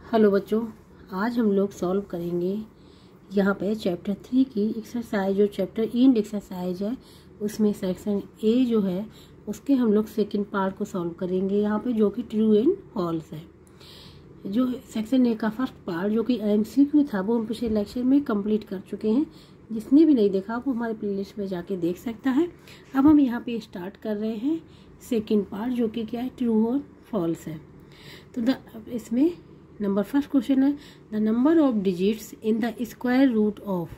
Hello बच्चों, आज हम लोग सॉल्व करेंगे यहाँ पे चैप्टर 3 की एक्सरसाइज। जो चैप्टर इंड एक्सरसाइज है उसमें सेक्शन ए जो है उसके हम लोग सेकंड पार्ट को सॉल्व करेंगे यहाँ पे, जो कि ट्रू एंड फॉल्स है। जो सेक्शन ए का फर्स्ट पार्ट जो कि एमसीक्यू था वो हम पिछले लेक्चर में कंप्लीट कर चुके हैं। जिसने भी नहीं देखा वो हमारे प्लेलिस्ट में जाके देख सकता है। अब हम यहाँ पे स्टार्ट कर रहे हैं सेकेंड पार्ट, जो कि क्या है, ट्रू और फॉल्स है। तो इसमें नंबर फर्स्ट क्वेश्चन है, the number of digits in the square root of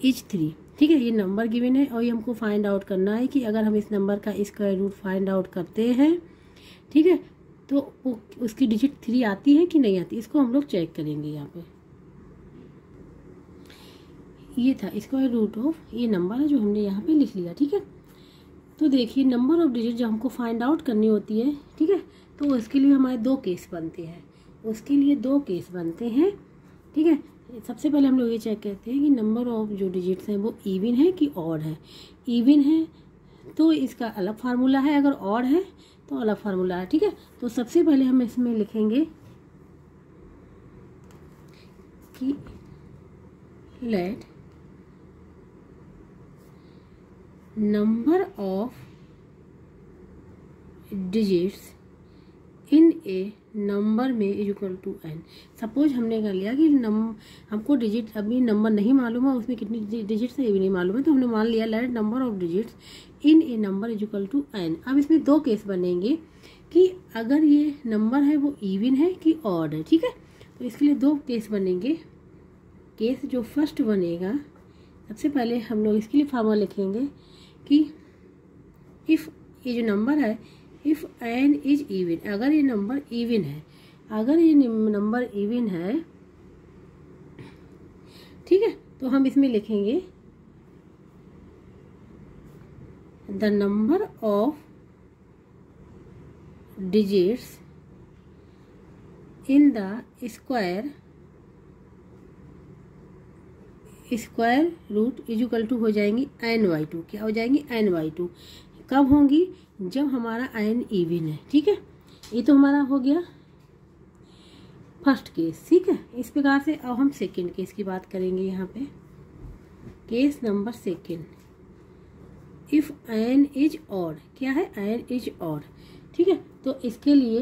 each 3। ठीक है, ये नंबर गिवन है और ये हमको फाइंड आउट करना है कि अगर हम इस नंबर का स्क्वायर रूट फाइंड आउट करते हैं, ठीक है, तो उसकी डिजिट 3 आती है कि नहीं आती, इसको हम लोग चेक करेंगे। यहाँ पे ये था स्क्वायर रूट ऑफ, ये नंबर है जो हमने यहाँ पे लिख लिया। ठीक है, तो देखिए नंबर ऑफ डिजिट जब हमको फाइंड आउट करनी होती है, ठीक है, तो उसके लिए हमारे दो केस बनते हैं। ठीक है, सबसे पहले हम लोग ये चेक करते हैं कि नंबर ऑफ जो डिजिट्स हैं वो इवन है कि ऑड है। इवन है तो इसका अलग फार्मूला है, अगर ऑड है तो अलग फार्मूला है। ठीक है, तो सबसे पहले हम इसमें लिखेंगे कि let number of digits in a number में is equal to n. Suppose हमने कर लिया कि हमको डिजिट अभी नंबर नहीं मालूम है, उसमें कितनी डिजिट्स है ये भी नहीं मालूम है, तो हमने मान लिया let number of digits in a number is equal to n. अब इसमें दो केस बनेंगे कि अगर ये नंबर है वो इवन है कि ऑड है। ठीक है, तो इसके लिए दो केस बनेंगे। केस जो फर्स्ट बनेगा, सबसे पहले हम लोग इसके लिए फार्मूला लिखेंगे कि इफ़ ये जो नंबर है, इफ़ एन इज इवन, अगर ये नंबर इवन है, ठीक है, तो हम इसमें लिखेंगे the number of digits in the square root is equal to हो जाएंगी n/2। क्या हो जाएंगी? n/2। कब होंगी? जब हमारा n इवन है। ठीक है, ये तो हमारा हो गया फर्स्ट केस। ठीक है, इस प्रकार से अब हम सेकंड केस की बात करेंगे। यहाँ पे case number second, if n is odd. क्या है? n is odd. ठीक है, तो इसके लिए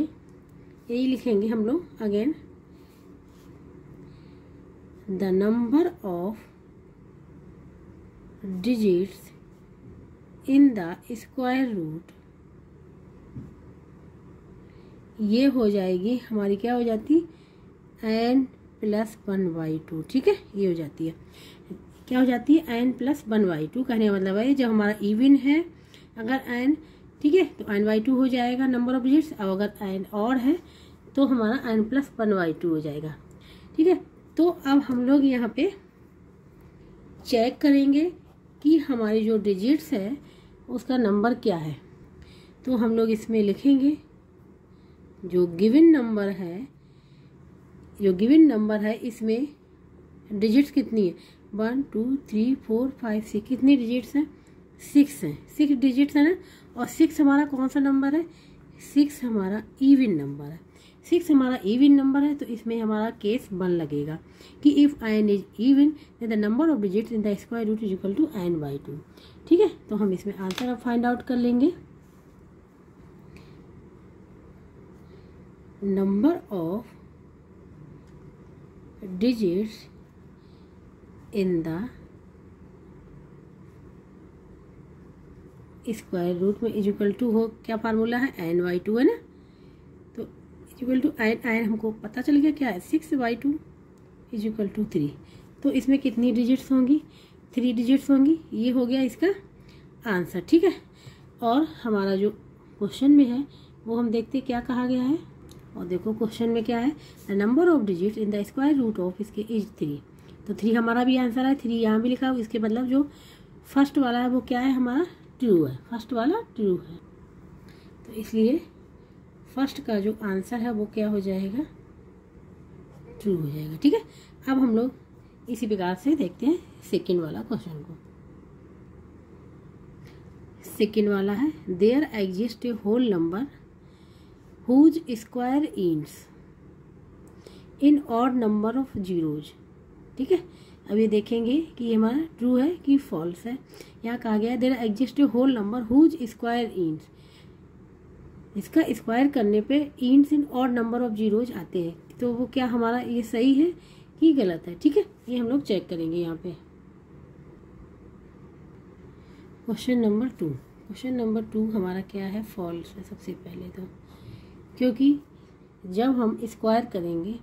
यही लिखेंगे हम लोग again, the number of digits in the square root, ये हो जाएगी हमारी, क्या हो जाती, n+1/2। ठीक है, ये हो जाती है, क्या हो जाती है, n+1/2। कहने का मतलब है जब हमारा इवन है अगर n, ठीक है, तो n/2 हो जाएगा नंबर ऑफ डिजिट्स। अब अगर n ऑड है तो हमारा n+1/2 हो जाएगा। ठीक है, तो अब हम लोग यहाँ पे चेक करेंगे कि हमारी जो डिजिट्स है उसका नंबर क्या है। तो हम लोग इसमें लिखेंगे जो गिवन नंबर है इसमें डिजिट्स कितनी है, 1 2 3 4 5 6, कितनी डिजिट्स हैं, 6 हैं। 6 डिजिट्स है ना, और 6 हमारा कौन सा नंबर है, 6 हमारा इवन नंबर है। 6 हमारा इवन नंबर है, तो इसमें हमारा केस 1 लगेगा कि if n is even the number of digits in the square root is equal to n/2। ठीक है, तो हम इसमें आंसर अब फाइंड आउट कर लेंगे। Number of digits in the square root में इज इक्वल टू हो, क्या फार्मूला है, n/2 है ना, तो इज इक्वल टू n हमको पता चल गया क्या है, 6/2 इज इक्वल टू 3। तो इसमें कितनी डिजिट्स होंगी, 3 डिजिट्स होंगी। ये हो गया इसका आंसर। ठीक है, और हमारा जो क्वेश्चन में है वो हम देखते क्या कहा गया है, और देखो क्वेश्चन में क्या है, the number of digits in the square root of इसके इज 3। तो 3 हमारा भी आंसर है, 3 यहाँ भी लिखा हुआ। इसके मतलब जो फर्स्ट वाला है वो क्या है, हमारा ट्रू है, फर्स्ट वाला ट्रू है। तो इसलिए फर्स्ट का जो आंसर है वो क्या हो जाएगा, ट्रू हो जाएगा। ठीक है, अब हम लोग इसी प्रकार से देखते हैं सेकंड वाला क्वेश्चन को। सेकंड वाला है, there exist a whole number whose square ends in odd number of zeros. ठीक है, अब ये देखेंगे कि ये हमारा ट्रू है कि फॉल्स है। यहाँ कहा गया है there exist a whole number whose square ends, इसका स्क्वायर करने पे ends in odd number of zeros आते हैं, तो वो क्या हमारा ये सही है कि गलत है। ठीक है, ये हम लोग चेक करेंगे यहाँ पे। क्वेश्चन नंबर 2, क्वेश्चन नंबर 2 हमारा क्या है, फॉल्स है सबसे पहले तो, क्योंकि जब हम स्क्वायर करेंगे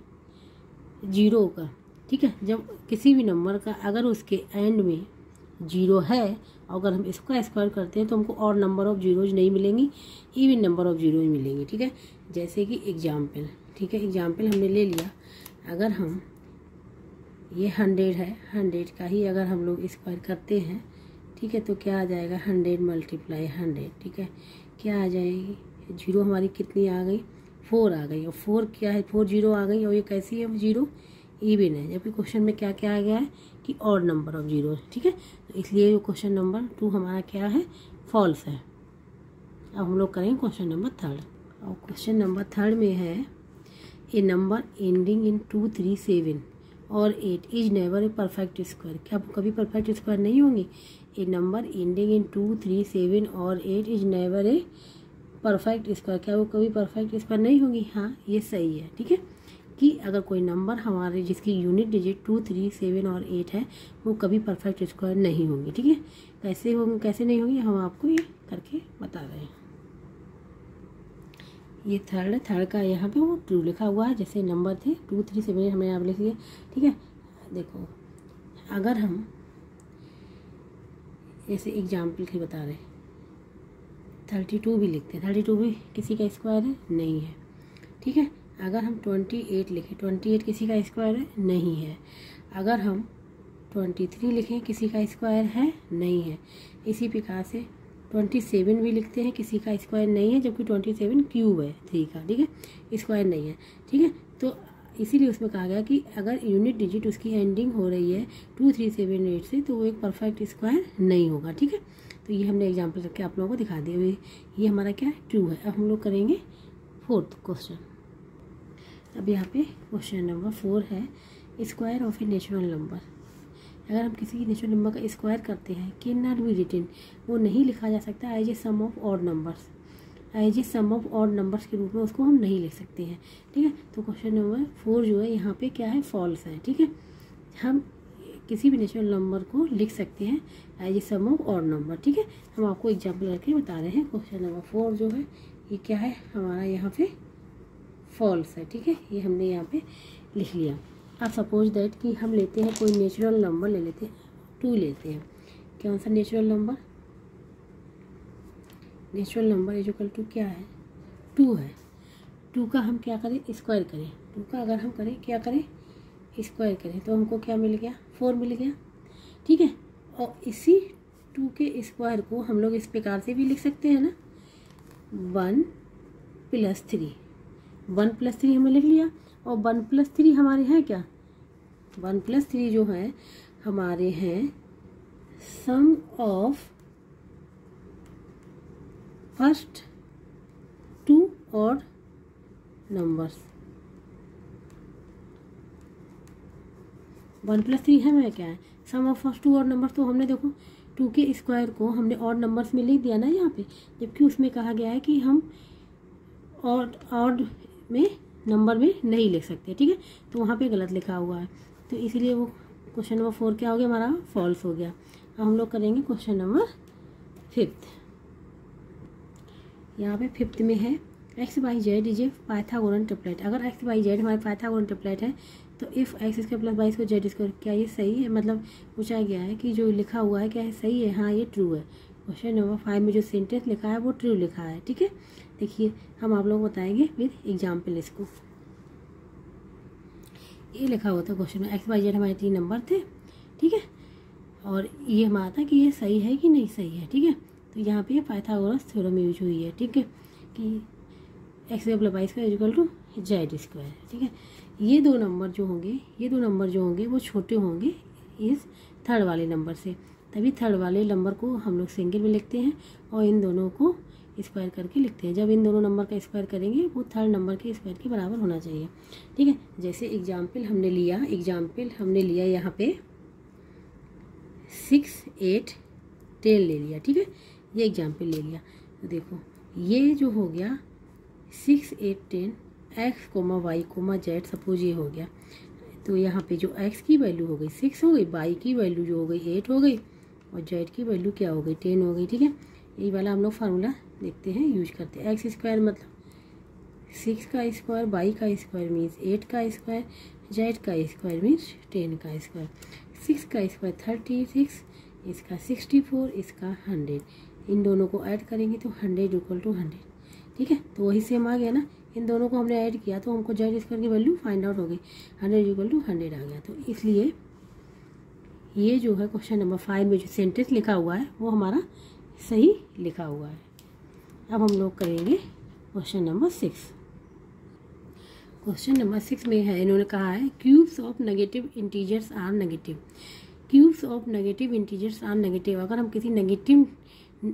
जीरो का, ठीक है, जब किसी भी नंबर का अगर उसके एंड में जीरो है, अगर हम इसका स्क्वायर करते हैं तो हमको और नंबर ऑफ जीरोज नहीं मिलेंगी, इवन नंबर ऑफ जीरोज मिलेंगी। ठीक है, जैसे कि एग्जाम्पल, ठीक है, एग्जाम्पल हमने ले लिया, अगर हम ये 100 है, 100 का ही अगर हम लोग स्क्वायर करते हैं, ठीक है, तो क्या आ जाएगा 100 मल्टीप्लाई 100। ठीक है, क्या आ जाएगी, जीरो हमारी कितनी आ गई, 4 आ गई, और 4 क्या है, 4 जीरो आ गई, और ये कैसी है, जीरो इवन है, जबकि क्वेश्चन में क्या क्या आ गया है कि ऑड नंबर ऑफ जीरो। ठीक है, तो इसलिए क्वेश्चन नंबर 2 हमारा क्या है, फॉल्स है। अब हम लोग करेंगे क्वेश्चन नंबर 3, और क्वेश्चन नंबर 3 में है ए नंबर एंडिंग इन 2, 3, 7 और 8 is never a perfect square, क्या कभी परफेक्ट स्क्वायर नहीं होंगी। ए नंबर एंडिंग इन 2, 3, 7 और 8 is never a perfect square, क्या वो कभी परफेक्ट स्क्वायर नहीं होंगी। हाँ, ये सही है। ठीक है, कि अगर कोई नंबर हमारे जिसकी यूनिट डिजिट 2, 3, 7 और 8 है, वो कभी परफेक्ट स्क्वायर नहीं होंगी। ठीक है, कैसे होंगे, कैसे नहीं होंगी, हम आपको ये करके बता रहे हैं। ये थर्ड का यहाँ पे वो ट्रू लिखा हुआ है, जैसे नंबर थे 2, 3, 7 हमें यहाँ लिख दिए। ठीक है, देखो अगर हम जैसे एग्जाम्पल के बता रहे 32 भी लिखते हैं, 32 भी किसी का स्क्वायर है, नहीं है। ठीक है, अगर हम 28 लिखें, 28 किसी का स्क्वायर है, नहीं है। अगर हम 23 लिखें, किसी का स्क्वायर है, नहीं है। इसी प्रकार से 27 भी लिखते हैं, किसी का स्क्वायर नहीं है, जबकि 27 क्यूब है 3 का। ठीक है, स्क्वायर नहीं है। ठीक है, तो इसीलिए उसमें कहा गया कि अगर यूनिट डिजिट उसकी एंडिंग हो रही है 2, 3, 7, 8 से, तो वो एक परफेक्ट स्क्वायर नहीं होगा। ठीक है, तो ये हमने एग्जाम्पल करके आप लोगों को दिखा दिया, ये हमारा क्या है, ट्रू है। अब हम लोग करेंगे 4th क्वेश्चन। अब यहाँ पे क्वेश्चन नंबर 4 है square of a natural number. अगर हम किसी नेचुरल नंबर का स्क्वायर करते हैं, कैन नॉट बी रिटन, वो नहीं लिखा जा सकता as a sum of odd numbers, as a sum of odd numbers के रूप में उसको हम नहीं लिख सकते हैं। ठीक है, तो क्वेश्चन नंबर 4 जो है यहाँ पे क्या है, फॉल्स है। ठीक है, हम किसी भी नेचुरल नंबर को लिख सकते हैं as a sum of odd number. ठीक है, हम आपको एग्जाम्पल करके बता रहे हैं। क्वेश्चन नंबर 4 जो है ये क्या है, हमारा यहाँ पे फॉल्स है। ठीक है, ये हमने यहाँ पे लिख लिया। अब सपोज दैट कि हम लेते हैं कोई नेचुरल नंबर, ले लेते हैं 2 लेते हैं। कौन सा natural number, natural number is equal to क्या है, 2 है। 2 का हम क्या करें, स्क्वायर करें। 2 का अगर हम करें, क्या करें, स्क्वायर करें, तो हमको क्या मिल गया, 4 मिल गया। ठीक है, और इसी 2 के स्क्वायर को हम लोग इस प्रकार से भी लिख सकते हैं ना, 1 + 3, 1 + 3 हमने लिख लिया। और 1 + 3 हमारे हैं क्या, 1 + 3 जो है हमारे हैं सम ऑफ फर्स्ट 2 ऑड नंबर्स। 1 + 3 है क्या है, सम ऑफ फर्स्ट 2 ऑड नंबर्स। तो हमने देखो 2 के स्क्वायर को हमने ऑड नंबर्स में लिख दिया ना यहाँ पे, जबकि उसमें कहा गया है कि हम ऑड में नंबर में नहीं लिख सकते। ठीक है, तो वहाँ पे गलत लिखा हुआ है, तो इसीलिए वो क्वेश्चन नंबर 4 क्या हो गया, हमारा फॉल्स हो गया। अब हम लोग करेंगे क्वेश्चन नंबर 5। यहाँ पे 5th में है x/z is a Pythagorean triplet. अगर x/z हमारे पाइथागोरन ट्रिपलेट है, तो इफ़ x² + y² z², क्या ये सही है, मतलब पूछा गया है कि जो लिखा हुआ है क्या है, सही है। हाँ, ये ट्रू है। क्वेश्चन नंबर 5 में जो सेंटेंस लिखा है वो ट्रू लिखा है। ठीक है, देखिए हम आप लोग बताएंगे विद एग्जाम्पल। इसको ये लिखा हुआ था क्वेश्चन में, x/z हमारे 3 नंबर थे। ठीक है, और ये हमारा था कि ये सही है कि नहीं सही है। ठीक है, तो यहाँ पे पाइथागोरस थ्योरम यूज हुई है। ठीक है, कि x² + y² = z²। ठीक है, ये दो नंबर जो होंगे वो छोटे होंगे इस थर्ड वाले नंबर से, तभी थर्ड वाले नंबर को हम लोग सिंगल में लिखते हैं और इन दोनों को स्क्वायर करके लिखते हैं। जब इन दोनों नंबर का स्क्वायर करेंगे वो थर्ड नंबर के स्क्वायर के बराबर होना चाहिए, ठीक है। जैसे एग्जाम्पल हमने लिया यहाँ पे 6, 8, 10 ले लिया, ठीक है। ये एग्जाम्पल ले लिया तो देखो ये जो हो गया 6, 8, 10 x, y, z, सपोज ये हो गया। तो यहाँ पे जो x की वैल्यू हो गई 6 हो गई, y की वैल्यू जो हो गई 8 हो गई और z की वैल्यू क्या हो गई 10 हो गई, ठीक है। यही वाला हम लोग फार्मूला देखते हैं, यूज करते हैं। x स्क्वायर मतलब 6 का स्क्वायर, y का स्क्वायर मीन्स 8 का स्क्वायर, z का स्क्वायर मीन्स 10 का स्क्वायर। 6 का स्क्वायर 36, इसका 64, इसका 100। इन दोनों को ऐड करेंगे तो 100 = 100, ठीक है। तो वही सेम आ गया ना, इन दोनों को हमने ऐड किया तो हमको z स्क्वायर की वैल्यू फाइंड आउट हो गई, 100 = 100 आ गया। तो इसलिए ये जो है क्वेश्चन नंबर 5 में जो सेंटेंस लिखा हुआ है वो हमारा सही लिखा हुआ है। अब हम लोग करेंगे क्वेश्चन नंबर 6। क्वेश्चन नंबर 6 में है, इन्होंने कहा है cubes of negative integers are negative. Cubes of negative integers are negative. अगर हम किसी नेगेटिव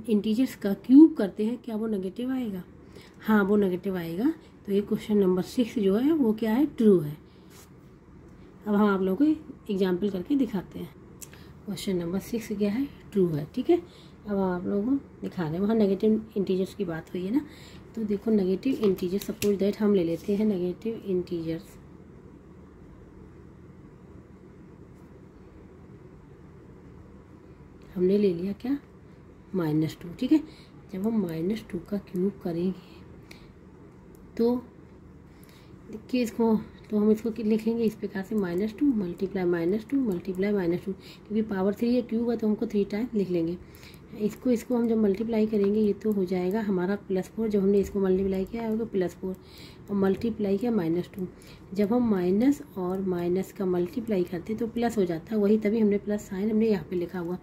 इंटीजर्स का क्यूब करते हैं क्या वो नेगेटिव आएगा? हाँ, वो नेगेटिव आएगा। तो ये क्वेश्चन नंबर 6 जो है वो क्या है, ट्रू है। अब हम आप लोगों को एग्जाम्पल करके दिखाते हैं। क्वेश्चन नंबर 6 क्या है, ट्रू है, ठीक है। अब हम आप लोगों को दिखा रहे हैं, वहाँ नेगेटिव इंटीजर्स की बात हुई है ना। तो देखो नेगेटिव इंटीजर्स, सपोज दैट हम ले लेते हैं नेगेटिव इंटीजर्स। हमने ले लिया क्या, -2, ठीक है। जब हम -2 का क्यूब करेंगे तो देखिए इसको, तो हम इसको लिखेंगे इस प्रकार से -2 × -2 × -2, क्योंकि पावर 3 है, क्यूब है तो हमको 3 टाइम लिख लेंगे। इसको हम जब मल्टीप्लाई करेंगे ये तो हो जाएगा हमारा +4। जब हमने इसको मल्टीप्लाई किया है +4 और मल्टीप्लाई किया -2। जब हम माइनस और माइनस का मल्टीप्लाई करते तो प्लस हो जाता है, वही तभी हमने प्लस साइन हमने यहाँ पे लिखा हुआ,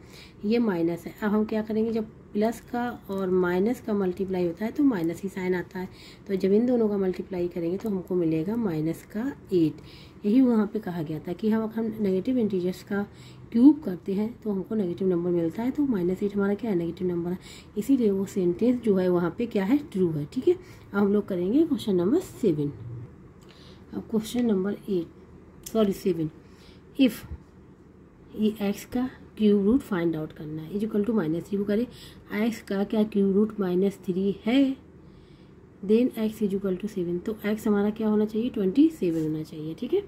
ये माइनस है। अब हम क्या करेंगे, जब प्लस का और माइनस का मल्टीप्लाई होता है तो माइनस ही साइन आता है। तो जब इन दोनों का मल्टीप्लाई करेंगे तो हमको मिलेगा -8। यही वहाँ पे कहा गया था कि हम नेगेटिव इंटीजर्स का क्यूब करते हैं तो हमको नेगेटिव नंबर मिलता है। तो -8 हमारा क्या है, नेगेटिव नंबर है। इसीलिए वो सेंटेंस जो है वहाँ पे क्या है, ट्रू है, ठीक है। अब हम लोग करेंगे क्वेश्चन नंबर 7। अब क्वेश्चन नंबर 7, इफ़ ये x का क्यूब रूट फाइंड आउट करना है = -3 करें। x का क्या क्यूब रूट -3 है, देन x = 7। तो x हमारा क्या होना चाहिए, 27 होना चाहिए, ठीक है।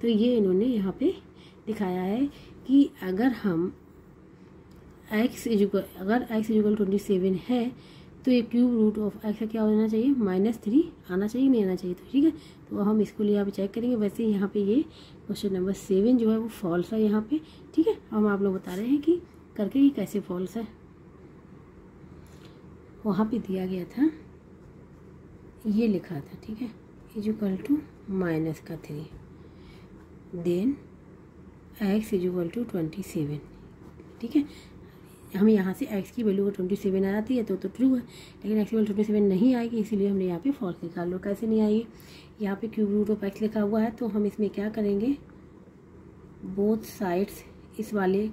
तो ये इन्होंने यहाँ पे दिखाया है कि अगर x = 27 है तो ये क्यूब रूट ऑफ x का क्या होना चाहिए, -3 आना चाहिए, नहीं आना चाहिए। तो ठीक है, तो हम इसको लिए यहाँ पे चेक करेंगे। वैसे यहाँ पे ये क्वेश्चन नंबर 7 जो है वो फॉल्स है यहाँ पे, ठीक है। हम आप लोग बता रहे हैं कि करके ये कैसे फॉल्स है। वहाँ पे दिया गया था, ये लिखा था, ठीक है, = -3 देन x = 27, ठीक है। हमें यहाँ से x की वैल्यू 27 आ जाती है तो ट्रू है, लेकिन x की वैल्यू 27 नहीं आएगी, इसीलिए हमने यहाँ पे फॉल्स निकाल लो। कैसे नहीं आएगी, यहाँ पे क्यूब रूट ऑफ x लिखा हुआ है तो हम इसमें क्या करेंगे, बोथ साइड्स, इस वाले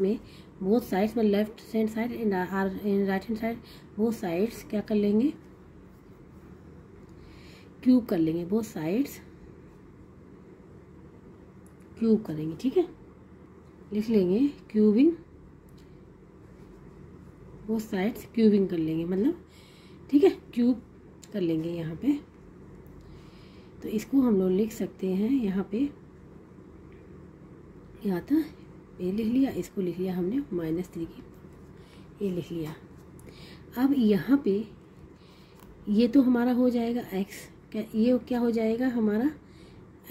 में बोथ साइड्स में left hand side and right hand side both sides क्या कर लेंगे, क्यूब कर लेंगे। बोथ साइड्स क्यूब करेंगे, ठीक है, लिख लेंगे क्यूबिंग, बोथ साइड्स क्यूबिंग कर लेंगे, मतलब ठीक है, क्यूब कर लेंगे यहाँ पे। तो इसको हम लोग लिख सकते हैं यहाँ पे, यहाँ था ये लिख लिया, इसको लिख लिया हमने -3 की, ये लिख लिया। अब यहाँ पे ये तो हमारा हो जाएगा x, ये क्या हो जाएगा हमारा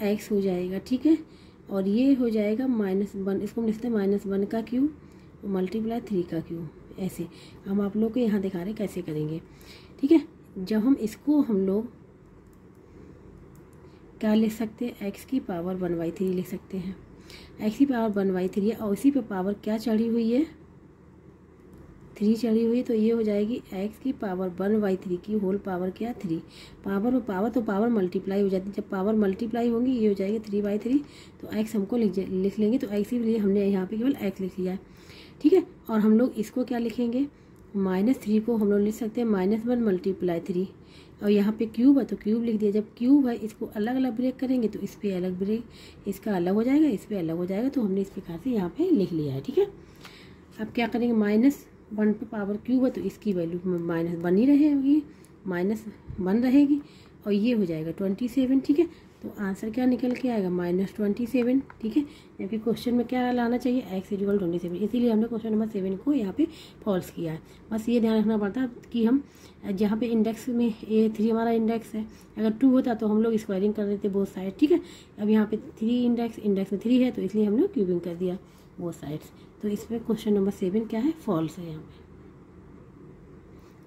x हो जाएगा, ठीक है। और ये हो जाएगा -1, इसको हम लिखते हैं -1 का क्यूब × 3 का क्यूब। ऐसे हम आप लोग को यहाँ दिखा रहे हैं कैसे करेंगे, ठीक है। जब हम इसको हम लोग क्या लिख सकते हैं, x की पावर 1/3 लिख सकते हैं। x की पावर 1/3 है और इसी पे पावर क्या चढ़ी हुई है, 3 चढ़ी हुई है, तो ये हो जाएगी x की पावर 1/3 की होल पावर क्या, 3। पावर और पावर तो पावर मल्टीप्लाई हो जाती है, जब पावर मल्टीप्लाई होंगी ये हो जाएगी 3/3। तो x हमको लिख लेंगे, तो x के लिए हमने यहाँ पे केवल x लिख लिया है, ठीक है। और हम लोग इसको क्या लिखेंगे, -3 को हम लोग लिख सकते हैं -1 मल्टीप्लाई 3, और यहाँ पे क्यूब है तो क्यूब लिख दिया। जब क्यूब है इसको अलग अलग ब्रेक करेंगे तो इस पर अलग ब्रेक, इसका अलग हो जाएगा, इस पर अलग हो जाएगा, तो हमने इस प्रकार से यहाँ पे लिख लिया है। ठीक है, अब क्या करेंगे, -1 पे पावर क्यूब है तो इसकी वैल्यू -1 ही रहेगी, -1 रहेगी, और ये हो जाएगा 27। ठीक है, तो आंसर क्या निकल के आएगा, -27। ठीक है, जबकि क्वेश्चन में क्या लाना चाहिए, x = 27, इसीलिए हमने क्वेश्चन नंबर 7 को यहाँ पे फॉल्स किया है। बस ये ध्यान रखना पड़ता है कि हम जहाँ पे इंडेक्स में A3 हमारा इंडेक्स है, अगर 2 होता तो हम लोग स्क्वायरिंग कर देते बोथ साइड। ठीक है, अब यहाँ पे 3 इंडेक्स में 3 है तो इसलिए हम लोग क्यूबिंग कर दिया बोथ साइड्स। तो इसमें क्वेश्चन नंबर 7 क्या है, फॉल्स है यहाँ पे।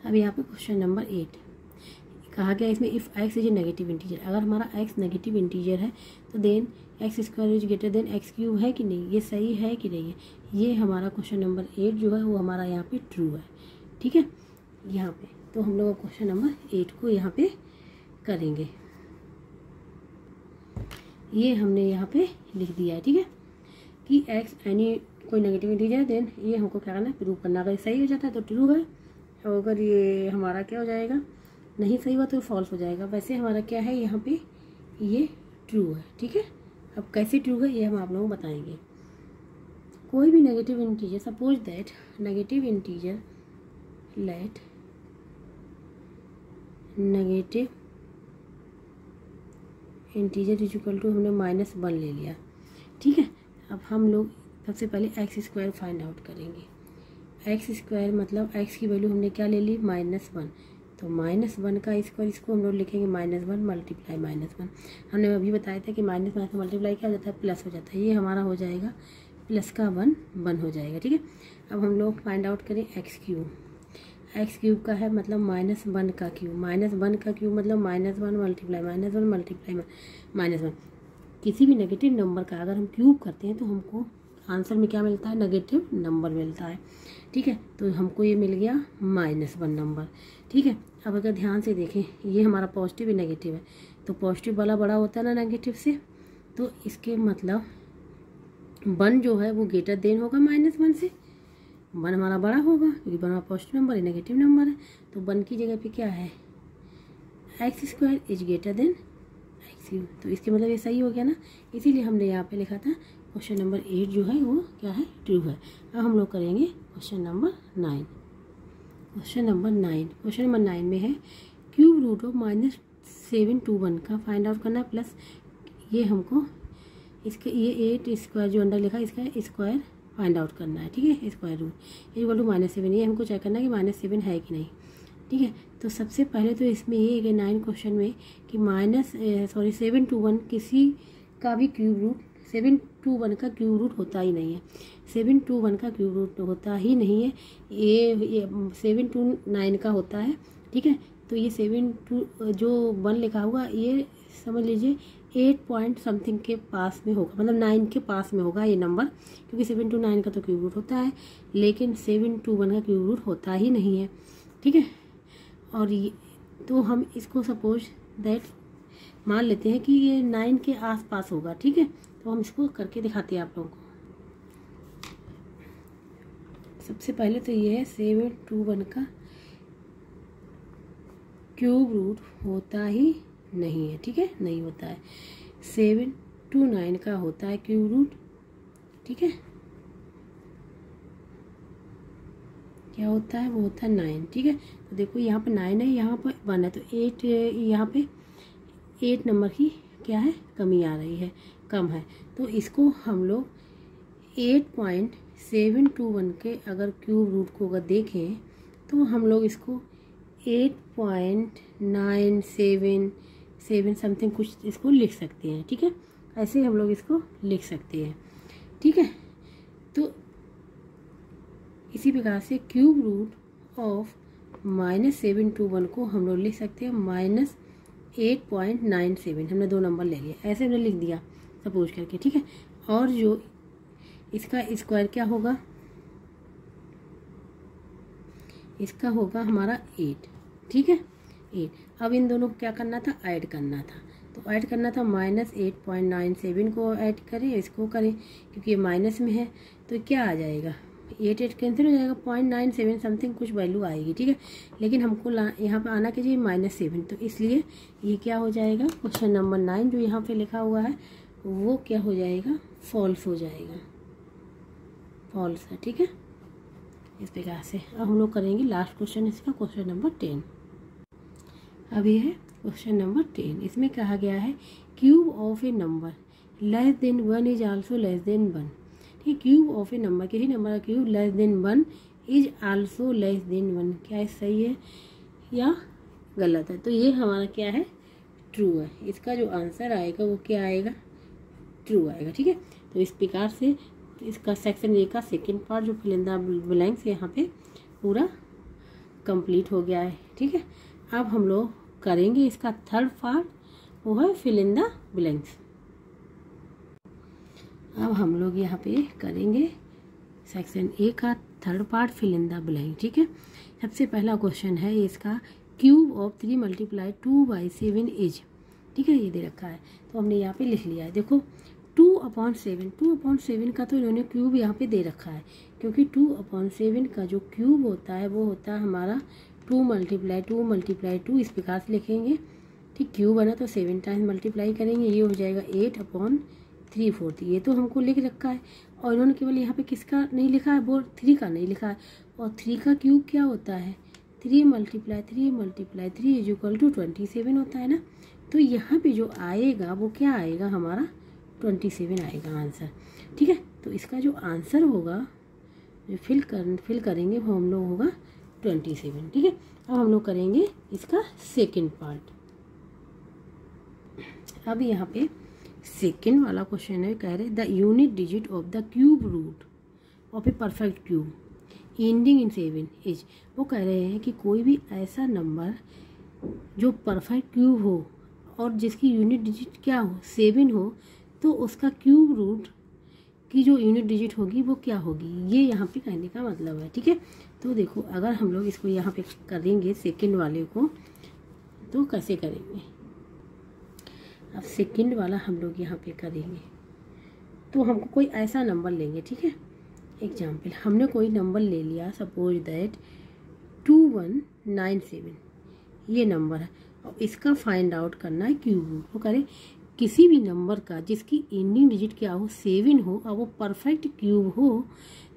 अब यहाँ पे क्वेश्चन नंबर 8 कहा गया, इसमें if x is a negative integer, अगर हमारा x नेगेटिव इंटीजर है तो then x² is greater than x³ है कि नहीं, ये सही है कि नहीं है। ये हमारा क्वेश्चन नंबर 8 जो है वो हमारा यहाँ पे ट्रू है। ठीक है, यहाँ पे तो हम लोग क्वेश्चन नंबर 8 को यहाँ पे करेंगे, ये हमने यहाँ पे लिख दिया है। ठीक है, कि x एनी कोई नेगेटिव इंटीजर देन ये हमको क्या करना है, प्रूव करना। अगर सही हो जाता है तो ट्रू है, और अगर ये हमारा क्या हो जाएगा, नहीं सही हुआ तो फॉल्स हो जाएगा। वैसे हमारा क्या है यहाँ पे, ये ट्रू है। ठीक है, अब कैसे ट्रू है ये हम आप लोगों को बताएंगे। कोई भी negative integer, suppose that negative integer, let negative integer is equal to, हमने -1 ले लिया। ठीक है, अब हम लोग सबसे पहले x² फाइंड आउट करेंगे। x² मतलब x की वैल्यू हमने क्या ले ली, -1, तो -1 का स्क्वायर, इसको हम लोग लिखेंगे -1 मल्टीप्लाई -1। हमने अभी बताया था कि -1 से मल्टीप्लाई क्या हो जाता है, प्लस हो जाता है। ये हमारा हो जाएगा प्लस का 1 हो जाएगा। ठीक है, अब हम लोग फाइंड आउट करें x³ का है मतलब -1 का क्यूब, -1 का क्यूब मतलब -1 मल्टीप्लाई -1। किसी भी नेगेटिव नंबर का अगर हम क्यूब करते हैं तो हमको आंसर में क्या मिलता है, नेगेटिव नंबर मिलता है। ठीक है, तो हमको ये मिल गया -1 नंबर। ठीक है, अब अगर ध्यान से देखें, ये हमारा पॉजिटिव ही नेगेटिव है, तो पॉजिटिव वाला बड़ा होता है ना नेगेटिव से, तो इसके मतलब 1 जो है वो ग्रेटर देन होगा -1 से, 1 हमारा बड़ा होगा क्योंकि 1 हमारा पॉजिटिव नंबर है, नेगेटिव नंबर है। तो 1 की जगह पे क्या है, x² is greater than x³, तो इसके मतलब ये सही हो गया ना, इसीलिए हमने यहाँ पे लिखा था क्वेश्चन नंबर 8 जो है वो क्या है, ट्रू है। अब हम लोग करेंगे क्वेश्चन नंबर 9। क्वेश्चन नंबर 9 में है क्यूब रूट ऑफ -721 का फाइंड आउट करना, प्लस ये हमको इसके ये 8² जो अंदर लिखा है इसका स्क्वायर फाइंड आउट करना है। ठीक है, स्क्वायर रूट इक्वल टू -7, ये हमको चेक करना है कि -7 है कि नहीं। ठीक है, तो सबसे पहले तो इसमें ये है 9 क्वेश्चन में कि 721 किसी का भी क्यूब रूट, 721 का क्यूब रूट होता ही नहीं है, 721 का क्यूब रूट होता ही नहीं है, ये 729 का होता है। ठीक है, तो ये 7 जो 1 लिखा हुआ ये समझ लीजिए 8 पॉइंट समथिंग के पास में होगा, मतलब 9 के पास में होगा ये नंबर, क्योंकि 729 का तो क्यूब रूट होता है, लेकिन 721 का क्यूब रूट होता ही नहीं है। ठीक है, और ये तो हम इसको सपोज दैट मान लेते हैं कि ये 9 के आसपास होगा। ठीक है, तो हम इसको करके दिखाते हैं आप लोगों को। सबसे पहले तो ये है 721 का क्यूब रूट होता ही नहीं है। ठीक है, नहीं होता है। 729 का होता है क्यूब रूट। ठीक है, क्या होता है, वो होता है 9। ठीक है, तो देखो यहाँ पे 9 है, यहाँ पर 1 है, तो 8 यहाँ पे 8 नंबर की क्या है, कमी आ रही है, कम है। तो इसको हम लोग 8.721 के अगर क्यूब रूट को अगर देखें तो हम लोग इसको 8.977 समथिंग कुछ इसको लिख सकते हैं। ठीक है, ऐसे हम लोग इसको लिख सकते हैं। ठीक है, तो इसी प्रकार से क्यूब रूट ऑफ -721 को हम लोग लिख सकते हैं -8.97, हमने 2 नंबर ले लिया, ऐसे हमने लिख दिया सपोज करके। ठीक है, और जो इसका स्क्वायर क्या होगा, इसका होगा हमारा 8। ठीक है, 8। अब इन दोनों को क्या करना था, ऐड करना था, तो ऐड करना था -8.97 को ऐड करें, इसको करें, क्योंकि ये माइनस में है तो क्या आ जाएगा 8 कैंसिल हो जाएगा, 0.97 समथिंग कुछ वैल्यू आएगी, ठीक है। लेकिन हमको यहाँ पे आना चाहिए -7, तो इसलिए ये क्या हो जाएगा, क्वेश्चन नंबर 9 जो यहाँ पे लिखा हुआ है वो क्या हो जाएगा, फॉल्स हो जाएगा, फॉल्स है, ठीक है। इस प्रकार से अब हम लोग करेंगे लास्ट क्वेश्चन इसका, क्वेश्चन नंबर 10। अब ये है क्वेश्चन नंबर 10। इसमें कहा गया है cube of A number less than 1 is also less than 1, ठीक। क्यूब ऑफ ए नंबर, किसी नंबर का cube less than 1 is also less than 1, क्या है, सही है या गलत है। तो ये हमारा क्या है, ट्रू है। इसका जो आंसर आएगा वो क्या आएगा, ट्रू आएगा, ठीक है। तो इस प्रकार से इसका सेक्शन ए का सेकेंड पार्ट जो फिल इन द ब्लैंक्स यहाँ पे पूरा कंप्लीट हो गया है, ठीक है। अब हम लोग करेंगे इसका थर्ड पार्ट, वो है फिल इन द ब्लैंक्स। अब हम लोग यहाँ पे करेंगे सेक्शन ए का third part, fill in the blank, ठीक है। सबसे पहला क्वेश्चन है इसका, क्यूब ऑफ 3 × 2/7 इज, ठीक है, ये दे रखा है। तो हमने यहाँ पे लिख लिया है, देखो 2/7 का तो इन्होंने क्यूब यहाँ पे दे रखा है, क्योंकि 2/7 का जो क्यूब होता है वो होता है हमारा 2 × 2 इस प्रकार से लिखेंगे, ठीक। क्यूब बना तो 7 टाइम्स मल्टीप्लाई करेंगे, ये हो जाएगा 8/3/4, ये तो हमको लिख रखा है। और इन्होंने केवल यहाँ पे किसका नहीं लिखा है, वो 3 का नहीं लिखा है। और 3 का क्यूब क्या होता है, 3 × 3 = 27 होता है ना। तो यहाँ पे जो आएगा वो क्या आएगा, हमारा 27 आएगा आंसर, ठीक है। तो इसका जो आंसर होगा जो फिल करेंगे वो हम लोग होगा 27, ठीक है। अब हम लोग करेंगे इसका सेकंड पार्ट। अब यहाँ पे सेकंड वाला क्वेश्चन है, कह रहे the unit digit of the cube root of a perfect cube ending in 7 is. वो कह रहे हैं कि कोई भी ऐसा नंबर जो परफेक्ट क्यूब हो और जिसकी यूनिट डिजिट क्या हो, 7 हो, तो उसका क्यूब रूट की जो यूनिट डिजिट होगी वो क्या होगी, ये यहाँ पे कहने का मतलब है, ठीक है। तो देखो अगर हम लोग इसको यहाँ पे करेंगे सेकंड वाले को, तो कैसे करेंगे। अब सेकंड वाला हम लोग यहाँ पे करेंगे तो हमको कोई ऐसा नंबर लेंगे, ठीक है। एग्जाम्पल हमने कोई नंबर ले लिया, सपोज दैट 2197 ये नंबर है, और इसका फाइंड आउट करना है क्यूब रूट। वो करें किसी भी नंबर का जिसकी एंडिंग डिजिट क्या हो, 7 हो, और वो परफेक्ट क्यूब हो,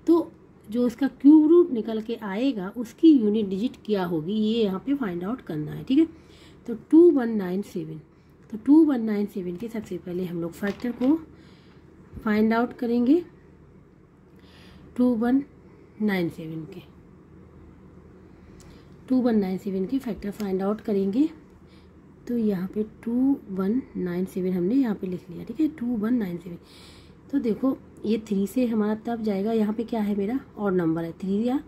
तो जो इसका क्यूब रूट निकल के आएगा उसकी यूनिट डिजिट क्या होगी, ये यहाँ पे फाइंड आउट करना है, ठीक है। तो 2197 के सबसे पहले हम लोग फैक्टर को फाइंड आउट करेंगे, 2197 के फैक्टर फाइंड आउट करेंगे। तो यहाँ पे 2197 हमने यहाँ पे लिख लिया, ठीक है, 2197। तो देखो ये 3 से हमारा तब जाएगा, यहाँ पे क्या है मेरा और नंबर है, 3 या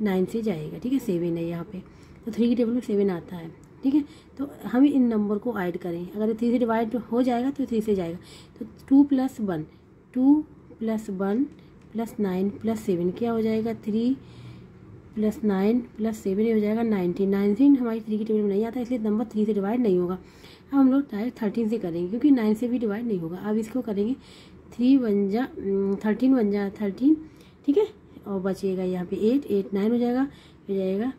9 से जाएगा, ठीक है, 7 है यहाँ पे, तो 3 की टेबल में 7 आता है, ठीक है। तो हम इन नंबर को ऐड करें, अगर 3 से डिवाइड हो जाएगा तो 3 से जाएगा, तो 2 + 1 + 9 + 7 क्या हो जाएगा, 3 + 9 + 7 हो जाएगा 19 हमारी 3 की टेबल में नहीं आता, इसलिए नंबर 3 से डिवाइड नहीं होगा। अब हम लोग डायरेक्ट 13 से करेंगे, क्योंकि 9 से भी डिवाइड नहीं होगा। अब इसको करेंगे 13 1 जा 13, ठीक है, और बचेगा यहाँ पे 8 9 हो जाएगा,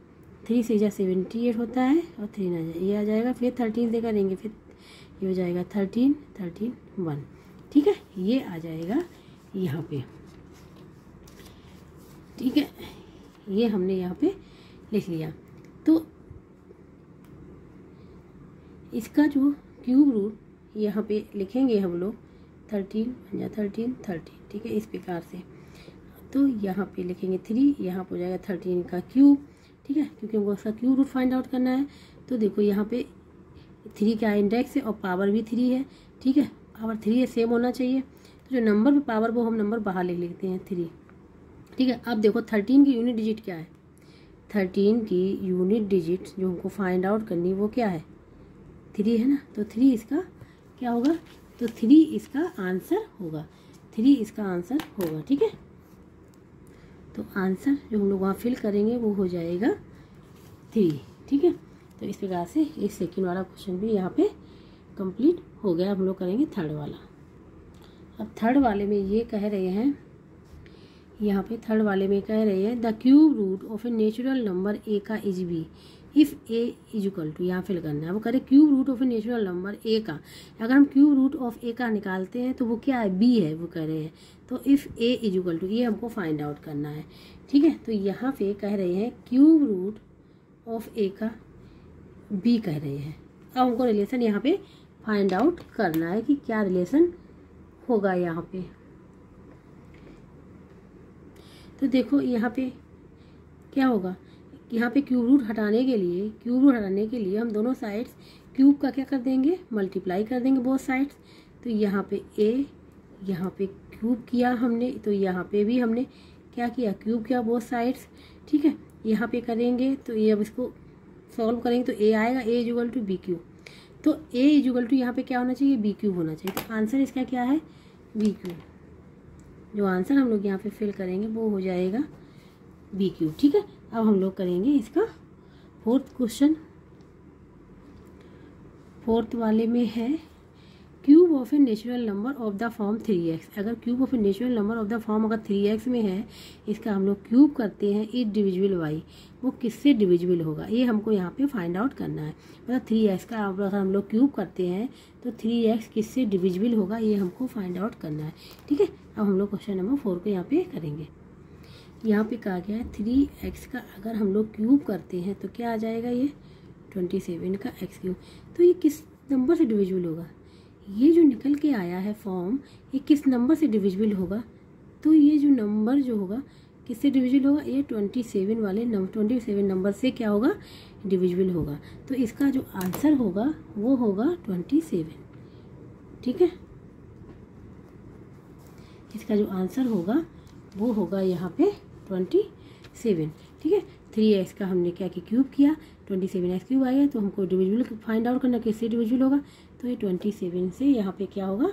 3 से 78 होता है, और 3 ये आ जाएगा। फिर 13 से करेंगे, फिर ये हो जाएगा 13 1, ठीक है, ये आ जाएगा यहाँ पे, ठीक है, ये हमने यहाँ पे लिख लिया। तो इसका जो क्यूब रूट यहाँ पे लिखेंगे हम लोग 13 1 जा 13, ठीक है, इस प्रकार से। तो यहाँ पे लिखेंगे 3, यहाँ पे हो जाएगा 13 का क्यूब, ठीक है, क्योंकि हमको उसका क्यूब रूट फाइंड आउट करना है। तो देखो यहाँ पे 3 का इंडेक्स है और पावर भी 3 है, ठीक है, पावर 3 है, सेम होना चाहिए। तो जो नंबर पे पावर वो हम नंबर बाहर लिख लेते हैं 3, ठीक है। अब देखो 13 की यूनिट डिजिट क्या है, 13 की यूनिट डिजिट जो हमको फाइंड आउट करनी वो क्या है, 3 है ना। तो 3 इसका क्या होगा, तो 3 इसका आंसर होगा, 3 इसका आंसर होगा, ठीक है। तो आंसर जो हम लोग वहाँ फिल करेंगे वो हो जाएगा 3, ठीक है। तो इस प्रकार से ये सेकंड वाला क्वेश्चन भी यहाँ पे कंप्लीट हो गया। हम लोग करेंगे थर्ड वाला। अब थर्ड वाले में ये कह रहे हैं यहाँ पे थर्ड वाले में कह रहे हैं the cube root of a natural number a का is b if a is equal to, यहाँ फिल करना है। वो कह रहे cube root of a natural number a का, अगर हम क्यूब रूट ऑफ ए का निकालते हैं तो वो क्या है, बी है। वो कह रहे हैं तो if a is equal to, ये हमको फाइंड आउट करना है। ठीक है, तो यहाँ पे कह रहे हैं क्यूब रूट ऑफ ए का बी कह रहे हैं। अब हमको रिलेशन यहाँ पे फाइंड आउट करना है कि क्या रिलेशन होगा यहाँ पे। तो देखो यहाँ पे क्या होगा, यहाँ पे क्यूब रूट हटाने के लिए हम दोनों साइड्स क्यूब का क्या कर देंगे, मल्टीप्लाई कर देंगे बोथ साइड्स। तो यहाँ पे ए, यहाँ पे क्यूब किया हमने, तो यहाँ पे भी हमने क्या किया, क्यूब किया बोथ साइड्स। ठीक है, यहाँ पे करेंगे तो ये अब इसको सॉल्व करेंगे तो ए आएगा, a is equal to b cube. तो ए इज इक्वल टू यहाँ पे क्या होना चाहिए, बी क्यूब होना चाहिए। तो आंसर इसका क्या है, बी क्यूब। जो आंसर हम लोग यहाँ पे फिल करेंगे वो हो जाएगा बी क्यूब। ठीक है, अब हम लोग करेंगे इसका फोर्थ क्वेश्चन। फोर्थ वाले में है cube of a natural number of the form 3x। अगर cube of a natural number of the form अगर 3x में है, इसका हम लोग क्यूब करते हैं, इज डिविजिबल y, वो किससे डिविजिबल होगा, ये हमको यहाँ पे फाइंड आउट करना है। मतलब 3x का अगर हम लोग क्यूब करते हैं तो 3x किससे डिविजिबल होगा, ये हमको फाइंड आउट करना है। ठीक है, अब हम लोग क्वेश्चन नंबर 4 को यहाँ पे करेंगे। यहाँ पे कहा गया है 3x का अगर हम लोग क्यूब करते हैं तो क्या आ जाएगा, ये 27 का x क्यूब। तो ये किस नंबर से डिविजिबल होगा, ये जो निकल के आया है फॉर्म, ये किस नंबर से डिविजिबल होगा। तो ये जो नंबर जो होगा किससे डिविजिबल होगा, ये 27 वाले 27 नंबर से क्या होगा, डिविजिबल होगा। तो इसका जो आंसर होगा वो होगा 27। ठीक है, इसका जो आंसर होगा वो होगा यहाँ पे 27। ठीक है, 3x का हमने क्या कि क्यूब किया, 27x क्यूब आएगा। तो हमको डिविजिबल फाइंड आउट करना, किससे डिविजिबल होगा, तो ये 27 से यहाँ पे क्या होगा,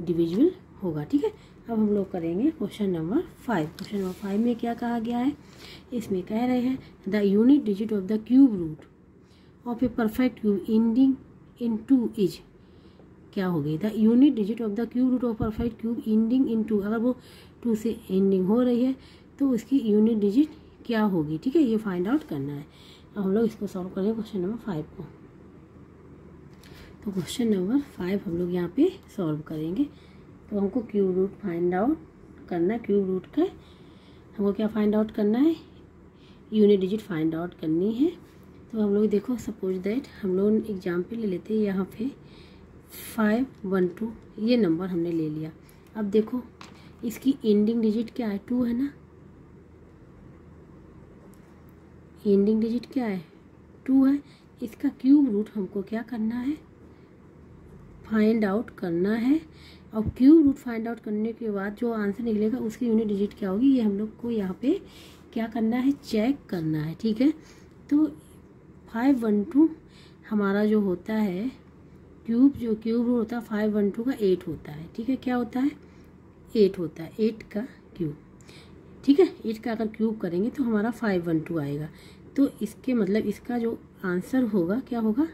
डिविजिबल होगा। ठीक है, अब हम लोग करेंगे क्वेश्चन नंबर 5। क्वेश्चन नंबर 5 में क्या कहा गया है, इसमें कह रहे हैं the unit digit of the cube root of a perfect cube ending in 2 is, क्या हो गई, the unit digit of the cube root of perfect cube ending in 2, अगर वो 2 से एंडिंग हो रही है तो उसकी यूनिट डिजिट क्या होगी। ठीक है, ये फाइंड आउट करना है। अब हम लोग इसको सॉल्व करेंगे क्वेश्चन नंबर 5 को। तो क्वेश्चन नंबर 5 हम लोग यहाँ पे सॉल्व करेंगे। तो हमको क्यूब रूट फाइंड आउट करना है, क्यूब रूट का हमको क्या फाइंड आउट करना है, यूनिट डिजिट फाइंड आउट करनी है। तो हम लोग देखो सपोज दैट हम लोग एग्जाम्पल ले लेते हैं, यहाँ पे 512 ये नंबर हमने ले लिया। अब देखो इसकी एंडिंग डिजिट क्या है, 2 है ना, एंडिंग डिजिट क्या है, 2 है। इसका क्यूब रूट हमको क्या करना है, फाइंड आउट करना है। और क्यूब रूट फाइंड आउट करने के बाद जो आंसर निकलेगा उसकी यूनिट डिजिट क्या होगी, ये हम लोग को यहाँ पे क्या करना है, चेक करना है। ठीक है, तो 512 हमारा जो होता है क्यूब, जो क्यूब रूट होता है 512 का 8 होता है। ठीक है, क्या होता है, 8 होता है, 8 का क्यूब। ठीक है, 8 का अगर क्यूब करेंगे तो हमारा 512 आएगा। तो इसके मतलब इसका जो आंसर होगा क्या होगा,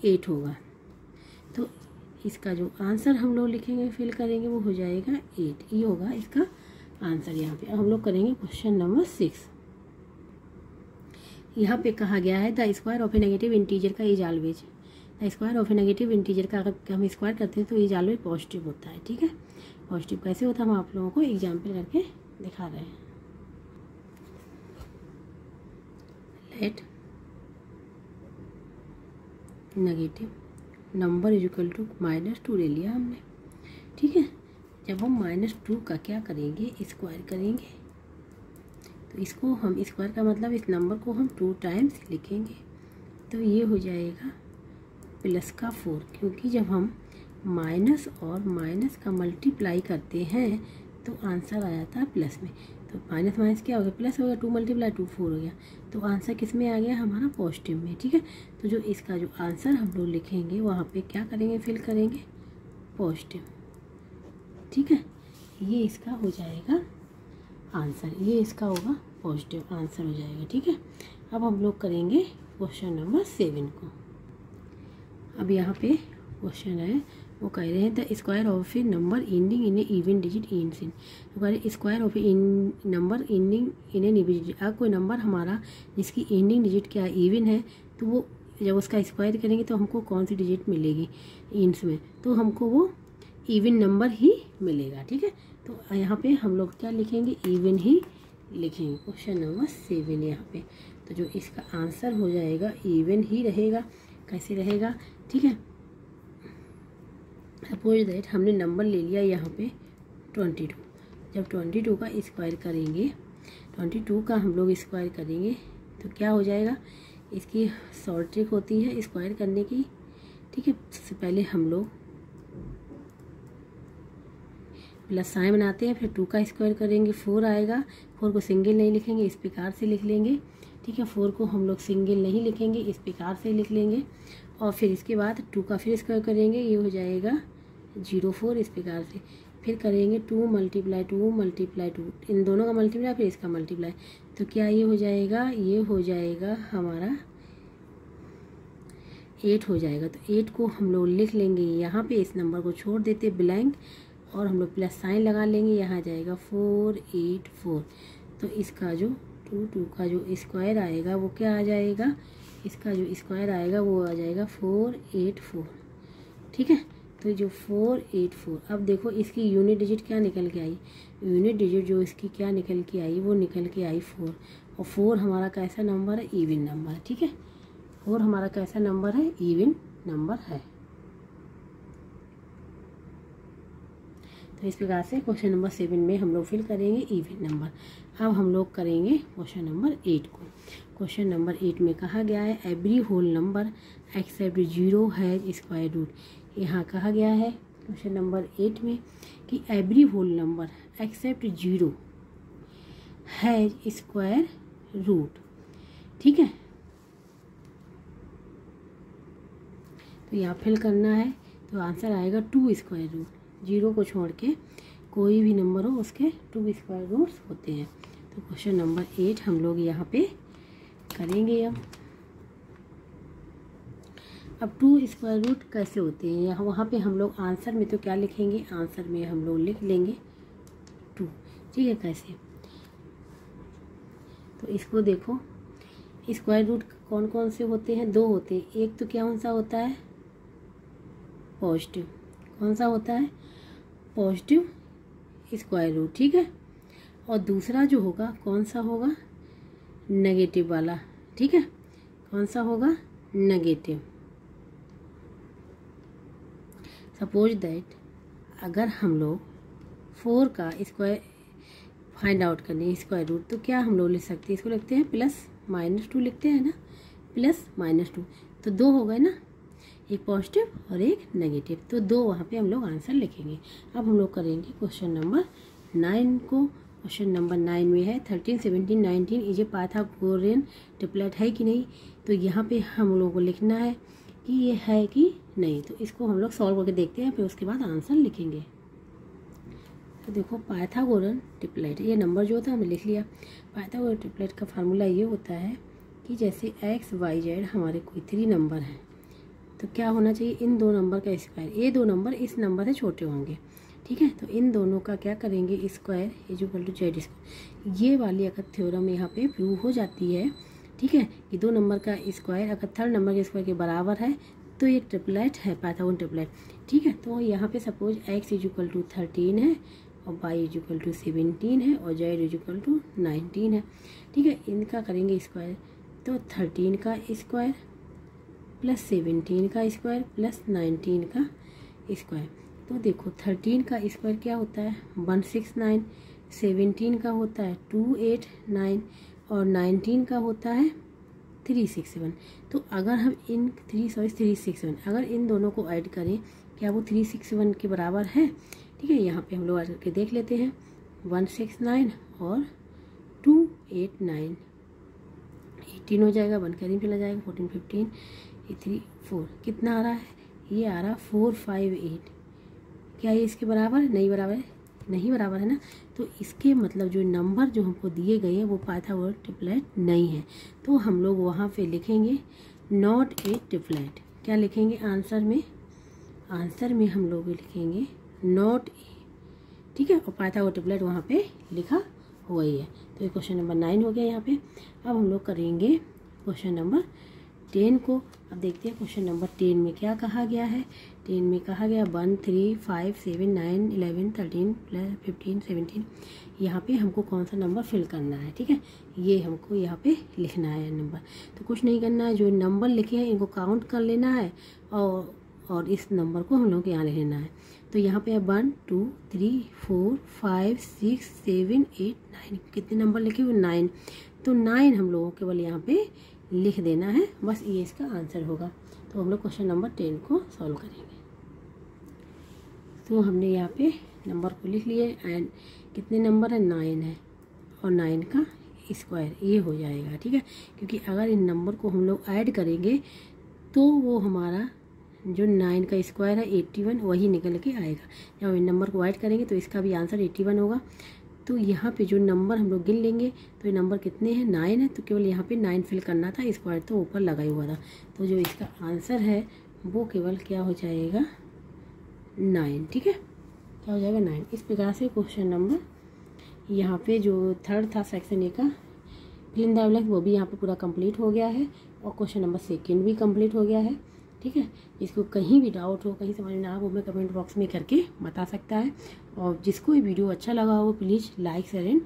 8 होगा। तो इसका जो आंसर हम लोग लिखेंगे, फिल करेंगे, वो हो जाएगा 8। ये होगा इसका आंसर यहाँ पे। अब हम लोग करेंगे क्वेश्चन नंबर 6। यहाँ पे कहा गया है the square of a negative integer का is always, the square of a negative integer का अगर हम स्क्वायर करते हैं तो इज ऑलवेज पॉजिटिव होता है। ठीक है, पॉजिटिव कैसे होता है हम आप लोगों को एग्जाम्पल करके दिखा रहे हैं। Let negative number is equal to -2 ले लिया हमने। ठीक है, जब हम -2 का क्या करेंगे, स्क्वायर करेंगे, तो इसको हम स्क्वायर का मतलब इस नंबर को हम 2 टाइम्स लिखेंगे। तो ये हो जाएगा प्लस का 4, क्योंकि जब हम माइनस और माइनस का मल्टीप्लाई करते हैं तो आंसर आ जाता है प्लस में। तो माइनस माइनस क्या हो गया, प्लस हो गया, 2 × 2 4 हो गया। तो आंसर किस में आ गया, हमारा पॉजिटिव में। ठीक है, तो जो इसका जो आंसर हम लोग लिखेंगे वहाँ पे क्या करेंगे, फिल करेंगे पॉजिटिव। ठीक है, ये इसका हो जाएगा आंसर, ये इसका होगा पॉजिटिव आंसर हो जाएगा। ठीक है, अब हम लोग करेंगे क्वेश्चन नंबर 7 को। अब यहाँ पे क्वेश्चन है वो कह रहे हैं the square of A number ending in A even digit ends in, तो कह रहे हैं square of A number ending in an even digit. अगर कोई नंबर हमारा जिसकी एंडिंग डिजिट क्या इवन है, तो वो जब उसका स्क्वायर करेंगे तो हमको कौन सी डिजिट मिलेगी एंड्स में, तो हमको वो इवन नंबर ही मिलेगा। ठीक है, तो यहाँ पे हम लोग क्या लिखेंगे, इवन ही लिखेंगे। क्वेश्चन नंबर 7 यहाँ पे, तो जो इसका आंसर हो जाएगा इवन ही रहेगा। कैसे रहेगा, ठीक है, सपोज दैट हमने नंबर ले लिया यहाँ पे 22। जब 22 का स्क्वायर करेंगे, 22 का हम लोग स्क्वायर करेंगे तो क्या हो जाएगा, इसकी शॉर्ट ट्रिक होती है स्क्वायर करने की। ठीक है, सबसे पहले हम लोग प्लस साइन बनाते हैं, फिर 2 का स्क्वायर करेंगे 4 आएगा। 4 को सिंगल नहीं लिखेंगे, इस प्रकार से लिख लेंगे। ठीक है, 4 को हम लोग सिंगल नहीं लिखेंगे, इस प्रकार से लिख लेंगे। और फिर इसके बाद 2 का फिर स्क्वायर करेंगे, ये हो जाएगा 04 इस प्रकार से। फिर करेंगे 2 मल्टीप्लाई 2, इन दोनों का मल्टीप्लाई फिर इसका मल्टीप्लाई, तो क्या ये हो जाएगा, ये हो जाएगा हमारा 8 हो जाएगा। तो 8 को हम लोग लिख लेंगे यहाँ पे, इस नंबर को छोड़ देते ब्लैंक और हम लोग प्लस साइन लगा लेंगे, यहाँ जाएगा 484। तो इसका जो 2 का जो स्क्वायर आएगा वो क्या आ जाएगा, इसका जो स्क्वायर आएगा वो आ जाएगा 484। ठीक है, तो जो 484, अब देखो इसकी यूनिट डिजिट क्या निकल के आई, यूनिट डिजिट जो इसकी क्या निकल के आई, वो निकल के आई 4। और 4 हमारा कैसा नंबर है, इवन नंबर है। ठीक है, 4 हमारा कैसा नंबर है, इवन नंबर है। तो इस प्रकार से क्वेश्चन नंबर 7 में हम लोग फिल करेंगे इवन नंबर। अब हम लोग करेंगे क्वेश्चन नंबर 8 को। क्वेश्चन नंबर 8 में कहा गया है every whole number except 0 has square root. यहाँ कहा गया है क्वेश्चन नंबर 8 में कि every whole number except 0 has square root. ठीक है, तो यहाँ फिल करना है, तो आंसर आएगा 2 स्क्वायर रूट। 0 को छोड़ के कोई भी नंबर हो उसके 2 स्क्वायर रूट्स होते हैं। तो क्वेश्चन नंबर 8 हम लोग यहाँ पे करेंगे। अब 2 स्क्वायर रूट कैसे होते हैं, यहाँ वहाँ पे हम लोग आंसर में तो क्या लिखेंगे, आंसर में हम लोग लिख लेंगे 2। ठीक है, कैसे, तो इसको देखो स्क्वायर रूट कौन कौन से होते हैं, 2 होते हैं। एक तो क्या सा होता है, पॉजिटिव, कौन सा होता है, पॉजिटिव स्क्वायर रूट। ठीक है, और दूसरा जो होगा कौन सा होगा, नेगेटिव वाला। ठीक है, कौन सा होगा, नेगेटिव। सपोज दैट अगर हम लोग 4 का स्क्वायर फाइंड आउट करने स्क्वायर रूट, तो क्या हम लोग लिख सकते हैं, इसको लिखते हैं +-2 लिखते हैं ना, +-2, तो 2 हो गए ना, एक पॉजिटिव और एक नेगेटिव, तो 2 वहाँ पे हम लोग आंसर लिखेंगे। अब हम लोग करेंगे क्वेश्चन नंबर 9 को। क्वेश्चन नंबर 9 में है 13, 17, 19 इज ए पाइथागोरियन ट्रिपलेट है कि नहीं। तो यहाँ पे हम लोगों को लिखना है कि ये है कि नहीं, तो इसको हम लोग सॉल्व करके देखते हैं, फिर उसके बाद आंसर लिखेंगे। तो देखो पाइथागोरियन ट्रिपलेट, ये नंबर जो होता है हमने लिख लिया। पाइथागोरियन ट्रिपलेट का फार्मूला ये होता है कि जैसे x, y, z हमारे कोई 3 नंबर हैं, तो क्या होना चाहिए, इन 2 नंबर का स्क्वायर, ये 2 नंबर इस नंबर से छोटे होंगे। ठीक है, तो इन दोनों का क्या करेंगे, square equal to Z square. ये वाली अगर थ्योरम यहाँ पे प्रूव हो जाती है, ठीक है, कि 2 नंबर का स्क्वायर अगर थर्ड नंबर के स्क्वायर के बराबर है, तो ये ट्रिपलेट है, पाइथागोरियन ट्रिपलेट। ठीक है, तो यहाँ पे सपोज x इक्वल टू 13 है और y इक्वल टू 17 है और z इक्वल टू 19 है। ठीक है, इनका करेंगे स्क्वायर, तो 13 का स्क्वायर प्लस 17 का स्क्वायर प्लस 19 का स्क्वायर। तो देखो 13 का स्क्वायर क्या होता है, 169, 17 का होता है 289 और 19 का होता है 367। तो अगर हम इन 367 अगर इन दोनों को ऐड करें, क्या वो 361 के बराबर है। ठीक है, यहाँ पे हम लोग ऐड करके देख लेते हैं, 169 और 289, 18 हो जाएगा, 1 कैरी चला जाएगा, 14, 15, 3, 4, कितना आ रहा है, ये आ रहा 458। क्या ये इसके बराबर है, नहीं बराबर है, नहीं बराबर है ना। तो इसके मतलब जो नंबर जो हमको दिए गए हैं वो पाइथागोरस ट्रिपलेट नहीं है, तो हम लोग वहाँ पे लिखेंगे नॉट ए ट्रिपलेट। क्या लिखेंगे आंसर में, आंसर में हम लोग लिखेंगे नॉट ए, ठीक है, और पाइथागोरस ट्रिपलेट वहाँ पे लिखा हुआ ही है। तो ये क्वेश्चन नंबर 9 हो गया यहाँ पे। अब हम लोग करेंगे क्वेश्चन नंबर 10 को। अब देखते हैं क्वेश्चन नंबर 10 में क्या कहा गया है। 10 में कहा गया 1 3 5 7 9 11 13 15 17। यहाँ पे हमको कौन सा नंबर फिल करना है, ठीक है, ये हमको यहाँ पे लिखना है नंबर। तो कुछ नहीं करना है, जो नंबर लिखे हैं इनको काउंट कर लेना है और इस नंबर को हम लोग यहाँ लिख लेना है। तो यहाँ पे 1 2 3 4 5 6 7 8 9, कितने नंबर लिखे हुए 9। तो 9 हम लोगों केवल यहाँ पे लिख देना है, बस ये इसका आंसर होगा। तो हम लोग क्वेश्चन नंबर 10 को सॉल्व करेंगे। तो हमने यहाँ पे नंबर को लिख लिए एंड कितने नंबर है 9 है और 9 का स्क्वायर ये हो जाएगा, ठीक है, क्योंकि अगर इन नंबर को हम लोग ऐड करेंगे तो वो हमारा जो 9 का स्क्वायर है 81 वही निकल के आएगा। जब हम इन नंबर को ऐड करेंगे तो इसका भी आंसर 81 होगा। तो यहाँ पे जो नंबर हम लोग गिन लेंगे तो ये नंबर कितने हैं 9 है, तो केवल यहाँ पे 9 फिल करना था, स्क्वायर तो ऊपर लगा ही हुआ था। तो जो इसका आंसर है वो केवल क्या हो जाएगा 9, ठीक है, क्या हो जाएगा 9। इस प्रकार से क्वेश्चन नंबर यहाँ पे जो थर्ड था सेक्शन ए का फिल इन द ब्लैंक वो भी यहाँ पे पूरा कंप्लीट हो गया है और क्वेश्चन नंबर 2 भी कंप्लीट हो गया है, ठीक है। इसको कहीं भी डाउट हो, कहीं समझ में ना हो, वो मैं कमेंट बॉक्स में करके बता सकता है। और जिसको ये वीडियो अच्छा लगा हो please like share and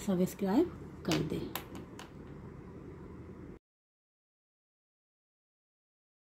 subscribe कर दें।